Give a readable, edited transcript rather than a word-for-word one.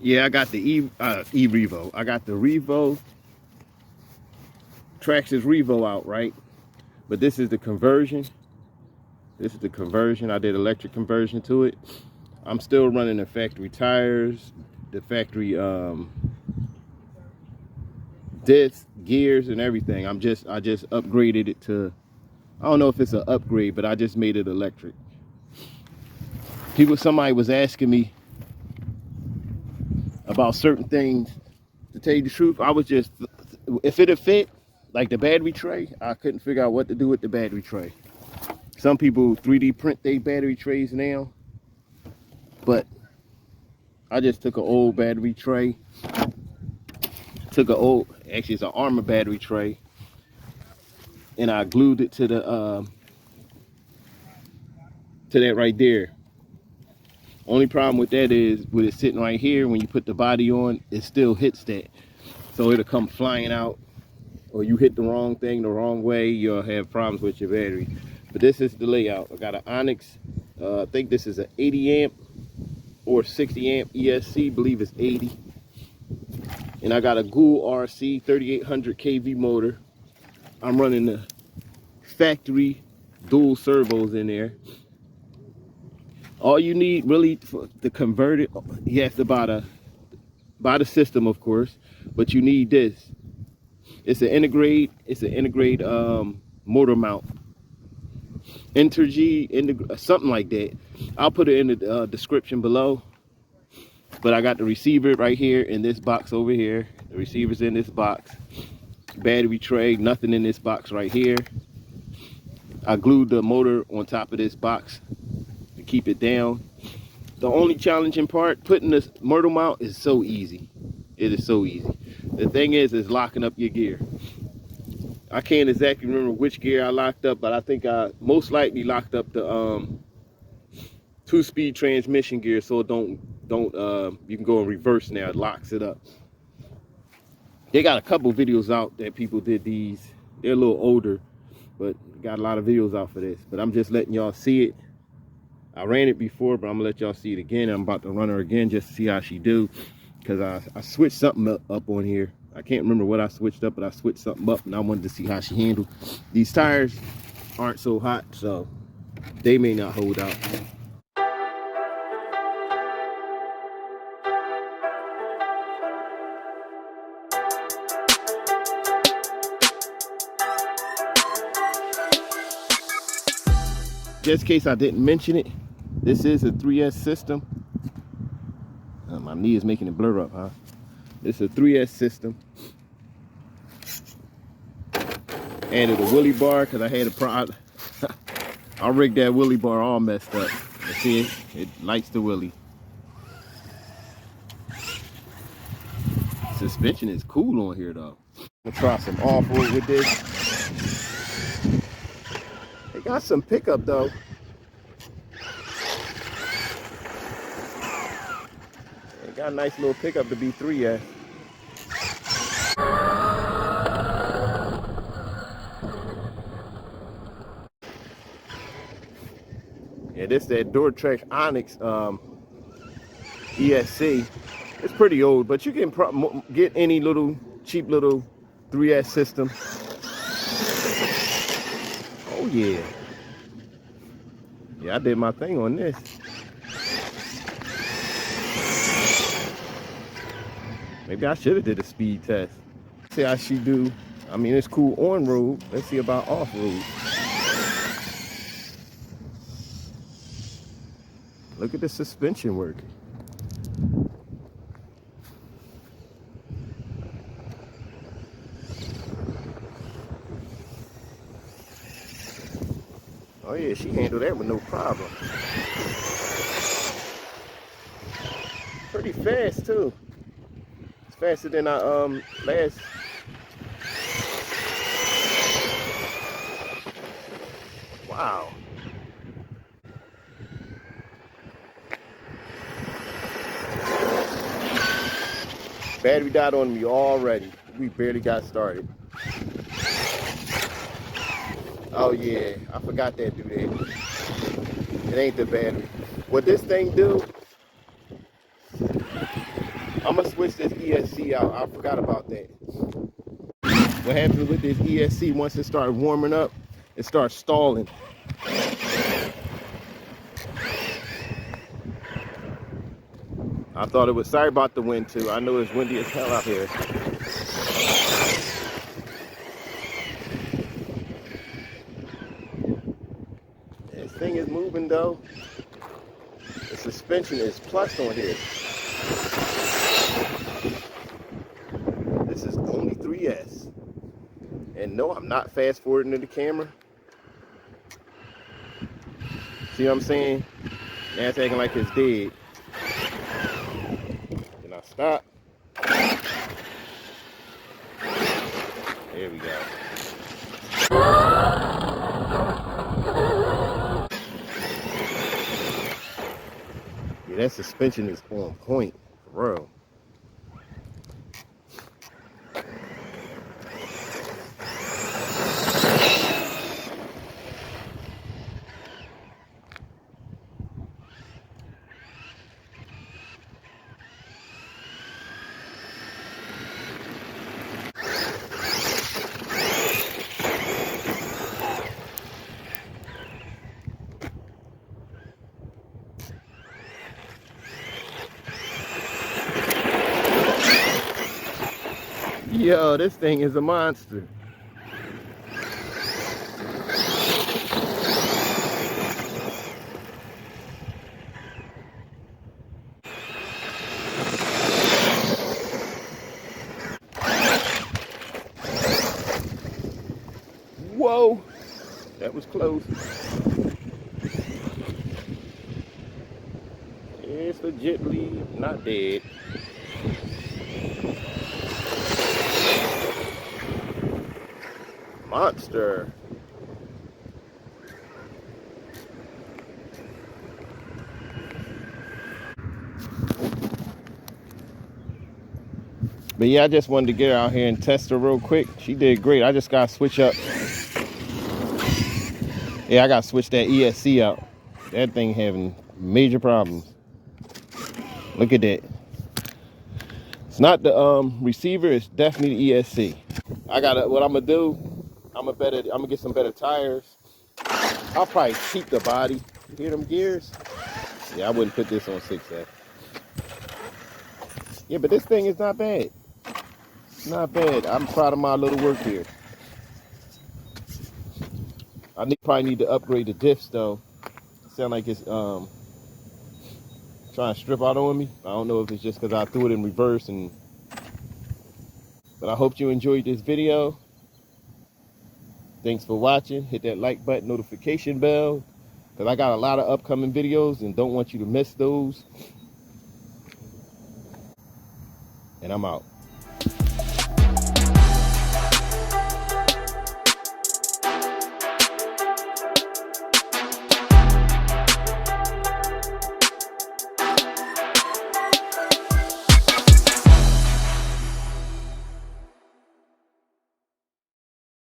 Yeah, I got the Revo. I got the Revo, Traxxas Revo out, right? But this is the conversion. This is the conversion. I did electric conversion to it. I'm still running the factory tires, the factory discs, gears, and everything. I just upgraded it to, I don't know if it's an upgrade, but I just made it electric. Somebody was asking me about certain things. To tell you the truth, I was just, if it'd fit, like the battery tray, I couldn't figure out what to do with the battery tray. Some people 3D print their battery trays now, but I just took an old battery tray, actually it's an Armor battery tray, and I glued it to the to that right there. Only problem with that is, with it sitting right here, when you put the body on, it still hits that. So it'll come flying out, or you hit the wrong thing the wrong way, you'll have problems with your battery. But this is the layout. I got an Onyx, I think this is an 80 amp or 60 amp ESC, believe it's 80. And I got a GoolRC 3800 kV motor. I'm running the factory dual servos in there. All you need really to convert it, you have to buy the system, of course, but you need this. It's an integrate motor mount. Integy, something like that. I'll put it in the description below. But I got the receiver right here in this box over here. The receiver's in this box. Battery tray, nothing in this box right here. I glued the motor on top of this box to keep it down. The only challenging part, putting this motor mount, is so easy. It is so easy. The thing is locking up your gear. I can't exactly remember which gear I locked up, but I think I most likely locked up the 2-speed transmission gear, so don't you can go in reverse now. It locks it up. They got a couple videos out that people did these. They're a little older, but got a lot of videos out for this. But I'm just letting y'all see it. I ran it before, but I'm gonna let y'all see it again. I'm about to run her again just to see how she do, because I switched something up on here. I can't remember what I switched up, but I switched something up, and I wanted to see how she handled. These tires aren't so hot, so they may not hold out. Just in case I didn't mention it, this is a 3S system. My knee is making it blur up, huh? It's a 3S system. Added a wheelie bar because I had a problem. I rigged that wheelie bar all messed up. You see it? It lights the wheelie. Suspension is cool on here though. I'm gonna try some off-road with this. It got some pickup though. It got a nice little pickup to be 3S. Yeah, this is that Traxxas Onyx ESC. It's pretty old, but you can get any little cheap little 3S system. Oh yeah. Yeah, I did my thing on this. Maybe I should have did a speed test. See how she do. I mean, it's cool on road. Let's see about off road. Look at the suspension work. Oh yeah, she handled that with no problem. Pretty fast too. It's faster than I last. Wow. Battery died on me already. We barely got started. Oh yeah, I forgot that do that. It ain't the battery. What this thing do, I'm gonna switch this ESC out. I forgot about that. What happens with this ESC, once it starts warming up, it starts stalling. I thought it was, sorry about the wind too. I know it's windy as hell out here. This thing is moving though. The suspension is plus on here. This is only 3S. And no, I'm not fast forwarding to the camera. See what I'm saying? Now it's acting like it's dead. Then I stop. There we go. Yeah, that suspension is on point, for real. Yo, this thing is a monster. Whoa, that was close. It's legitly not dead. Monster. But yeah, I just wanted to get her out here and test her real quick. She did great. I just gotta switch up. Yeah, I gotta switch that ESC out. That thing having major problems. Look at that. It's not the receiver, it's definitely the ESC. What I'm gonna do, I'm gonna get some better tires. I'll probably keep the body. You hear them gears? Yeah, I wouldn't put this on 6S. Yeah, but this thing is not bad. Not bad. I'm proud of my little work here. I probably need to upgrade the diffs though. Sound like it's trying to strip out on me. I don't know if it's just because I threw it in reverse but I hope you enjoyed this video. Thanks for watching. Hit that like button, notification bell, because I got a lot of upcoming videos and don't want you to miss those. And I'm out.